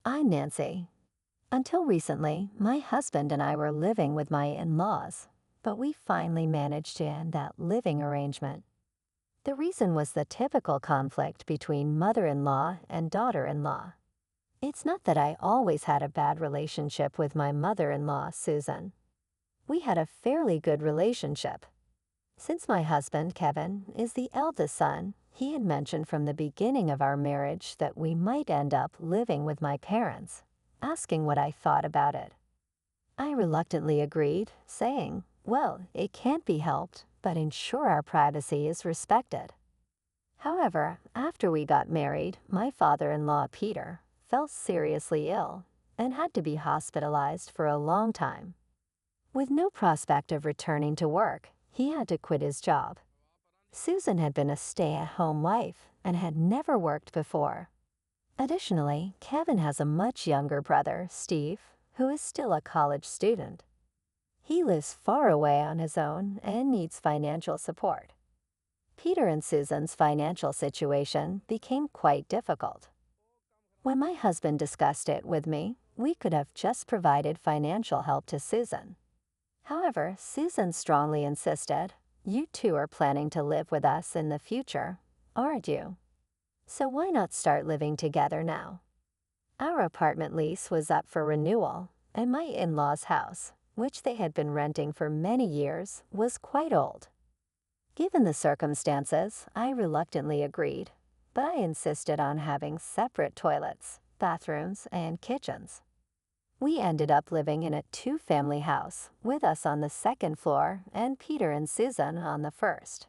I'm Nancy. Until recently, my husband and I were living with my in-laws, but we finally managed to end that living arrangement. The reason was the typical conflict between mother-in-law and daughter-in-law. It's not that I always had a bad relationship with my mother-in-law, Susan. We had a fairly good relationship. Since my husband, Kevin, is the eldest son, he had mentioned from the beginning of our marriage that we might end up living with my parents, asking what I thought about it. I reluctantly agreed, saying, well, it can't be helped, but ensure our privacy is respected. However, after we got married, my father-in-law, Peter, fell seriously ill and had to be hospitalized for a long time. With no prospect of returning to work, he had to quit his job. Susan had been a stay-at-home wife and had never worked before. Additionally, Kevin has a much younger brother, Steve, who is still a college student. He lives far away on his own and needs financial support. Peter and Susan's financial situation became quite difficult. When my husband discussed it with me, we could have just provided financial help to Susan. However, Susan strongly insisted, you two are planning to live with us in the future, aren't you? So why not start living together now? Our apartment lease was up for renewal, and my in-laws' house, which they had been renting for many years, was quite old. Given the circumstances, I reluctantly agreed, but I insisted on having separate toilets, bathrooms, and kitchens. We ended up living in a two-family house, with us on the second floor and Peter and Susan on the first.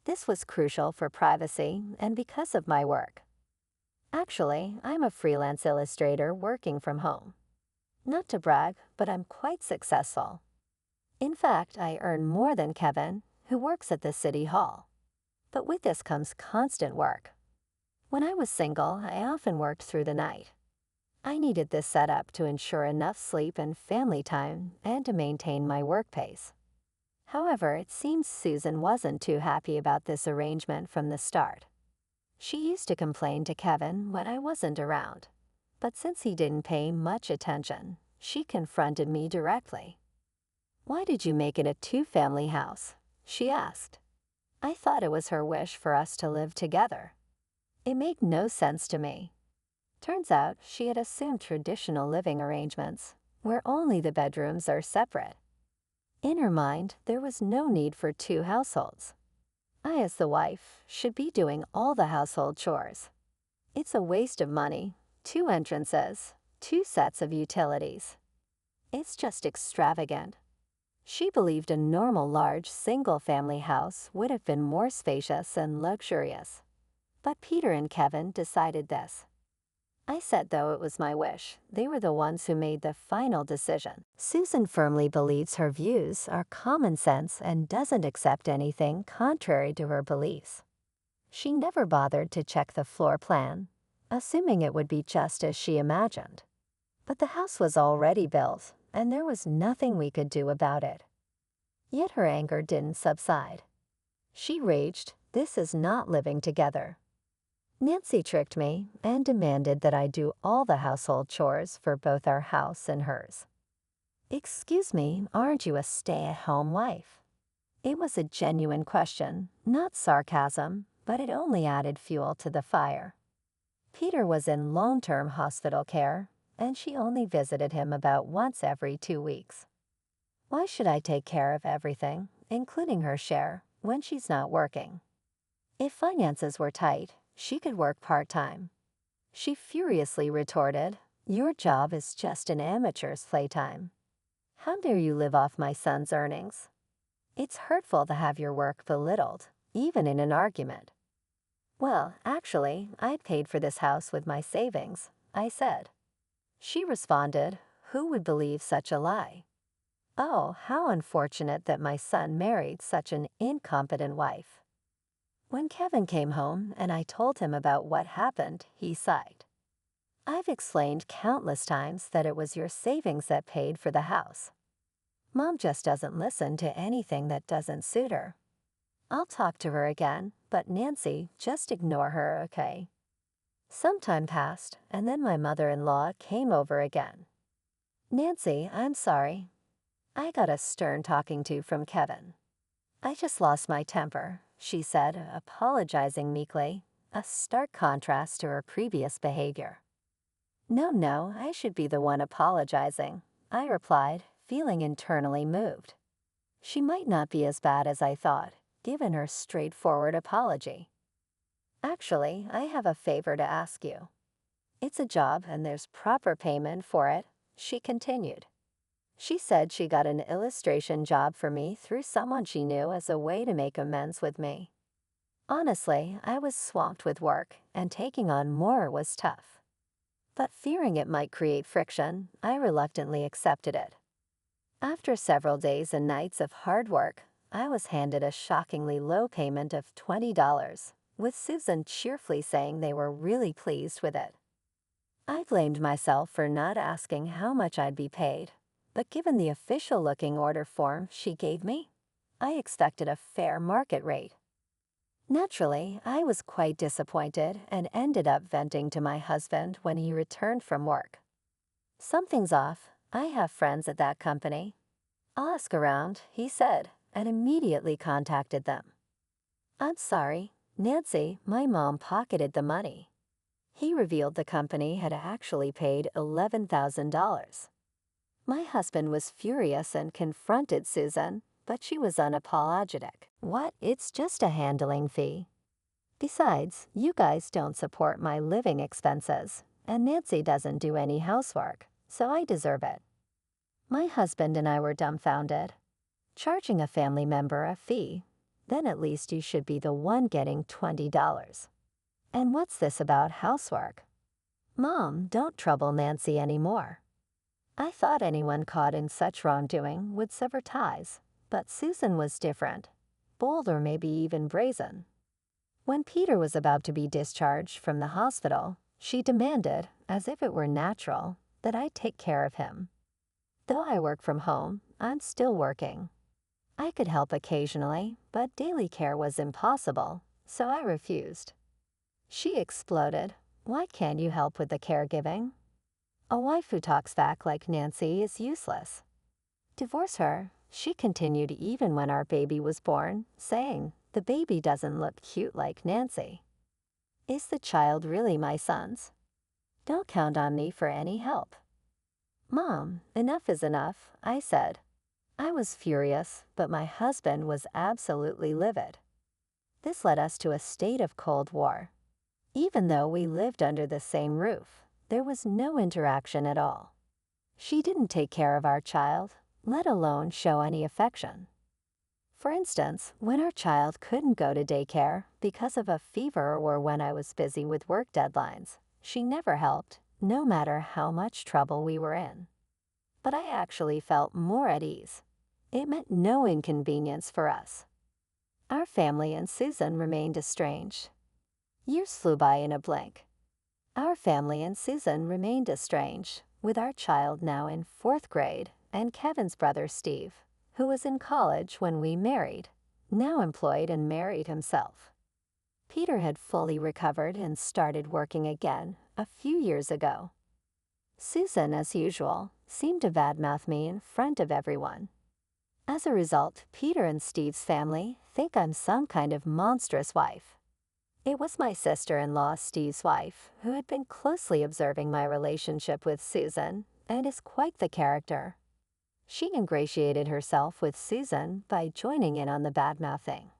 This was crucial for privacy and because of my work. Actually, I'm a freelance illustrator working from home. Not to brag, but I'm quite successful. In fact, I earn more than Kevin, who works at the city hall. But with this comes constant work. When I was single, I often worked through the night. I needed this setup to ensure enough sleep and family time and to maintain my work pace. However, it seems Susan wasn't too happy about this arrangement from the start. She used to complain to Kevin when I wasn't around, but since he didn't pay much attention, she confronted me directly. Why did you make it a two-family house? She asked. I thought it was her wish for us to live together. It made no sense to me. Turns out she had assumed traditional living arrangements, where only the bedrooms are separate. In her mind, there was no need for two households. I, as the wife, should be doing all the household chores. It's a waste of money, two entrances, two sets of utilities. It's just extravagant. She believed a normal large single-family house would have been more spacious and luxurious. But Peter and Kevin decided this. I said though it was my wish, they were the ones who made the final decision. Susan firmly believes her views are common sense and doesn't accept anything contrary to her beliefs. She never bothered to check the floor plan, assuming it would be just as she imagined. But the house was already built, and there was nothing we could do about it. Yet her anger didn't subside. She raged, "This is not living together." Nancy tricked me and demanded that I do all the household chores for both our house and hers. Excuse me, aren't you a stay-at-home wife? It was a genuine question, not sarcasm, but it only added fuel to the fire. Peter was in long-term hospital care, and she only visited him about once every 2 weeks. Why should I take care of everything, including her share, when she's not working? If finances were tight, she could work part-time. She furiously retorted, "Your job is just an amateur's playtime. How dare you live off my son's earnings?" It's hurtful to have your work belittled, even in an argument. Well, actually, I'd paid for this house with my savings, I said. She responded, "Who would believe such a lie? Oh, how unfortunate that my son married such an incompetent wife." When Kevin came home and I told him about what happened, he sighed. I've explained countless times that it was your savings that paid for the house. Mom just doesn't listen to anything that doesn't suit her. I'll talk to her again, but Nancy, just ignore her, okay? Some time passed, and then my mother-in-law came over again. "Nancy, I'm sorry. I got a stern talking to from Kevin. I just lost my temper," she said, apologizing meekly, a stark contrast to her previous behavior. "No, no, I should be the one apologizing," I replied, feeling internally moved. She might not be as bad as I thought, given her straightforward apology. "Actually, I have a favor to ask you. It's a job and there's proper payment for it," she continued. She said she got an illustration job for me through someone she knew as a way to make amends with me. Honestly, I was swamped with work, and taking on more was tough. But fearing it might create friction, I reluctantly accepted it. After several days and nights of hard work, I was handed a shockingly low payment of $20, with Susan cheerfully saying they were really pleased with it. I blamed myself for not asking how much I'd be paid, but given the official-looking order form she gave me, I expected a fair market rate. Naturally, I was quite disappointed and ended up venting to my husband when he returned from work. "Something's off. I have friends at that company. I'll ask around," he said, and immediately contacted them. "I'm sorry, Nancy, my mom pocketed the money." He revealed the company had actually paid $11,000. My husband was furious and confronted Susan, but she was unapologetic. "What? It's just a handling fee. Besides, you guys don't support my living expenses, and Nancy doesn't do any housework, so I deserve it." My husband and I were dumbfounded. Charging a family member a fee, then at least you should be the one getting $20. And what's this about housework? Mom, don't trouble Nancy anymore. I thought anyone caught in such wrongdoing would sever ties, but Susan was different, bold or maybe even brazen. When Peter was about to be discharged from the hospital, she demanded, as if it were natural, that I take care of him. Though I work from home, I'm still working. I could help occasionally, but daily care was impossible, so I refused. She exploded. "Why can't you help with the caregiving? A wife who talks back like Nancy is useless. Divorce her," she continued even when our baby was born, saying, "The baby doesn't look cute like Nancy. Is the child really my son's? Don't count on me for any help." "Mom, enough is enough," I said. I was furious, but my husband was absolutely livid. This led us to a state of Cold War. Even though we lived under the same roof, there was no interaction at all. She didn't take care of our child, let alone show any affection. For instance, when our child couldn't go to daycare because of a fever or when I was busy with work deadlines, she never helped, no matter how much trouble we were in. But I actually felt more at ease. It meant no inconvenience for us. Our family and Susan remained estranged. Years flew by in a blink. Our family and Susan remained estranged, with our child now in 4th grade and Kevin's brother Steve, who was in college when we married, now employed and married himself. Peter had fully recovered and started working again a few years ago. Susan, as usual, seemed to badmouth me in front of everyone. As a result, Peter and Steve's family think I'm some kind of monstrous wife. It was my sister-in-law, Steve's wife, who had been closely observing my relationship with Susan and is quite the character. She ingratiated herself with Susan by joining in on the badmouthing.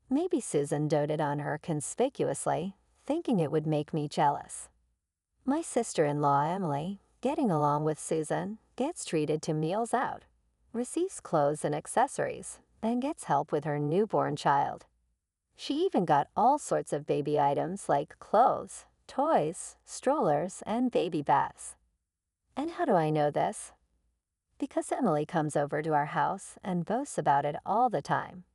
Maybe Susan doted on her conspicuously, thinking it would make me jealous. My sister-in-law, Emily, getting along with Susan, gets treated to meals out, receives clothes and accessories, and gets help with her newborn child. She even got all sorts of baby items like clothes, toys, strollers, and baby baths. And how do I know this? Because Emily comes over to our house and boasts about it all the time.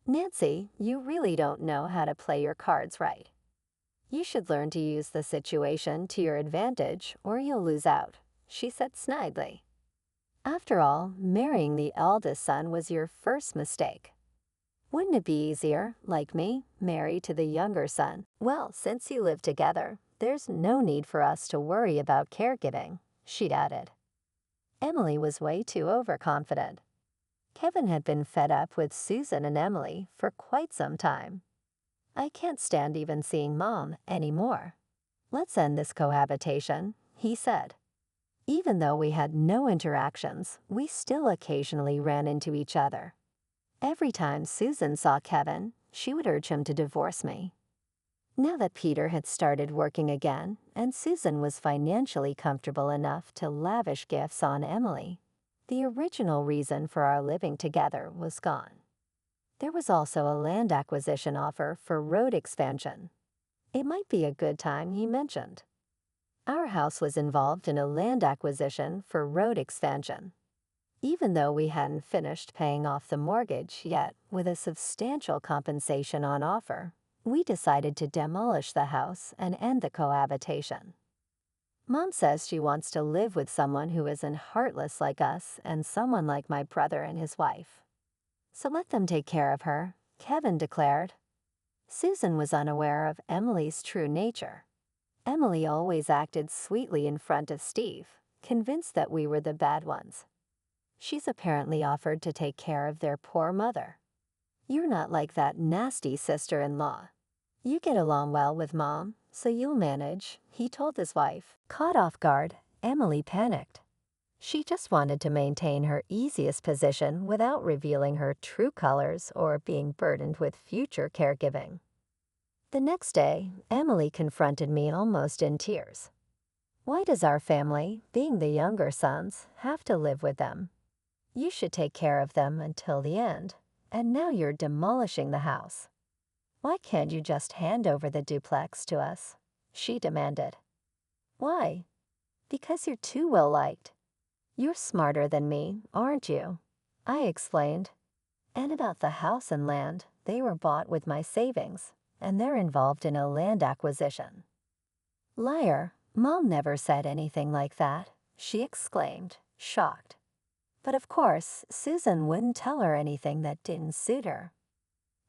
"Nancy, you really don't know how to play your cards right. You should learn to use the situation to your advantage or you'll lose out," she said snidely. "After all, marrying the eldest son was your first mistake. Wouldn't it be easier, like me, married to the younger son? Well, since you live together, there's no need for us to worry about caregiving, she'd added. Emily was way too overconfident. Kevin had been fed up with Susan and Emily for quite some time. I can't stand even seeing Mom anymore. Let's end this cohabitation, he said. Even though we had no interactions, we still occasionally ran into each other. Every time Susan saw Kevin, she would urge him to divorce me. Now that Peter had started working again, and Susan was financially comfortable enough to lavish gifts on Emily, the original reason for our living together was gone. There was also a land acquisition offer for road expansion. It might be a good time, he mentioned. Our house was involved in a land acquisition for road expansion. Even though we hadn't finished paying off the mortgage yet, with a substantial compensation on offer, we decided to demolish the house and end the cohabitation. Mom says she wants to live with someone who isn't heartless like us and someone like my brother and his wife. So let them take care of her, Kevin declared. Susan was unaware of Emily's true nature. Emily always acted sweetly in front of Steve, convinced that we were the bad ones. She's apparently offered to take care of their poor mother. You're not like that nasty sister-in-law. You get along well with Mom, so you'll manage, he told his wife. Caught off guard, Emily panicked. She just wanted to maintain her easiest position without revealing her true colors or being burdened with future caregiving. The next day, Emily confronted me almost in tears. Why does our family, being the younger sons, have to live with them? You should take care of them until the end, and now you're demolishing the house. Why can't you just hand over the duplex to us? She demanded. Why? Because you're too well-liked. You're smarter than me, aren't you? I explained. And about the house and land, they were bought with my savings, and they're involved in a land acquisition. Liar, Mom never said anything like that, she exclaimed, shocked. But of course, Susan wouldn't tell her anything that didn't suit her.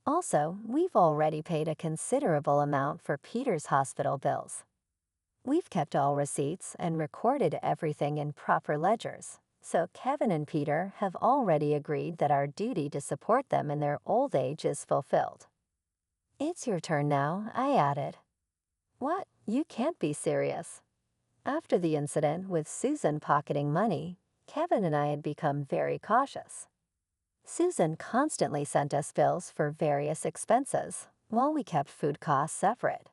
Also, we've already paid a considerable amount for Peter's hospital bills. We've kept all receipts and recorded everything in proper ledgers, so Kevin and Peter have already agreed that our duty to support them in their old age is fulfilled. It's your turn now, I added. What? You can't be serious. After the incident with Susan pocketing money, Kevin and I had become very cautious. Susan constantly sent us bills for various expenses, while we kept food costs separate.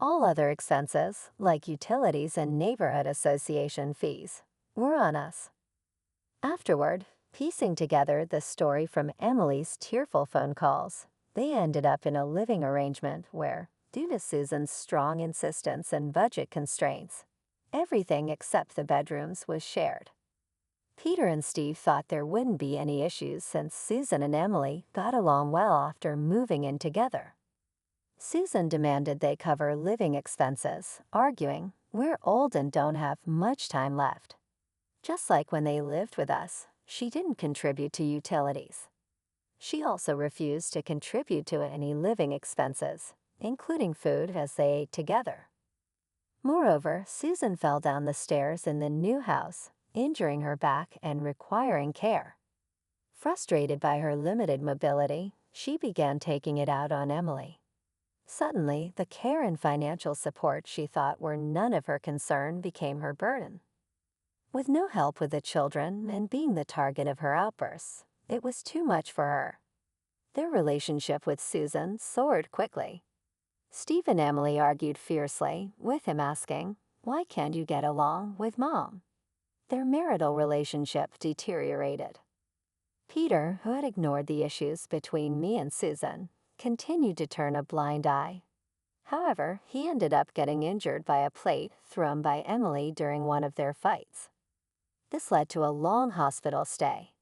All other expenses, like utilities and neighborhood association fees, were on us. Afterward, piecing together the story from Emily's tearful phone calls, they ended up in a living arrangement where, due to Susan's strong insistence and budget constraints, everything except the bedrooms was shared. Peter and Steve thought there wouldn't be any issues since Susan and Emily got along well after moving in together. Susan demanded they cover living expenses, arguing, "We're old and don't have much time left." Just like when they lived with us, she didn't contribute to utilities. She also refused to contribute to any living expenses, including food as they ate together. Moreover, Susan fell down the stairs in the new house, injuring her back and requiring care. Frustrated by her limited mobility, she began taking it out on Emily. Suddenly, the care and financial support she thought were none of her concern became her burden. With no help with the children and being the target of her outbursts, it was too much for her. Their relationship with Susan soared quickly. Steve and Emily argued fiercely, with him asking, "Why can't you get along with Mom?" Their marital relationship deteriorated. Peter, who had ignored the issues between me and Susan, continued to turn a blind eye. However, he ended up getting injured by a plate thrown by Emily during one of their fights. This led to a long hospital stay.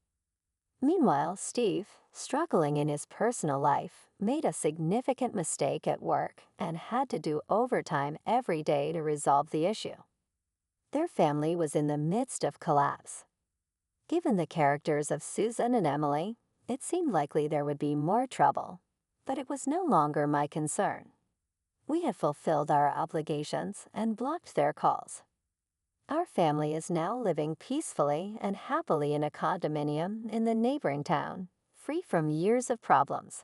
Meanwhile, Steve, struggling in his personal life, made a significant mistake at work and had to do overtime every day to resolve the issue. Their family was in the midst of collapse. Given the characters of Susan and Emily, it seemed likely there would be more trouble, but it was no longer my concern. We had fulfilled our obligations and blocked their calls. Our family is now living peacefully and happily in a condominium in the neighboring town, free from years of problems.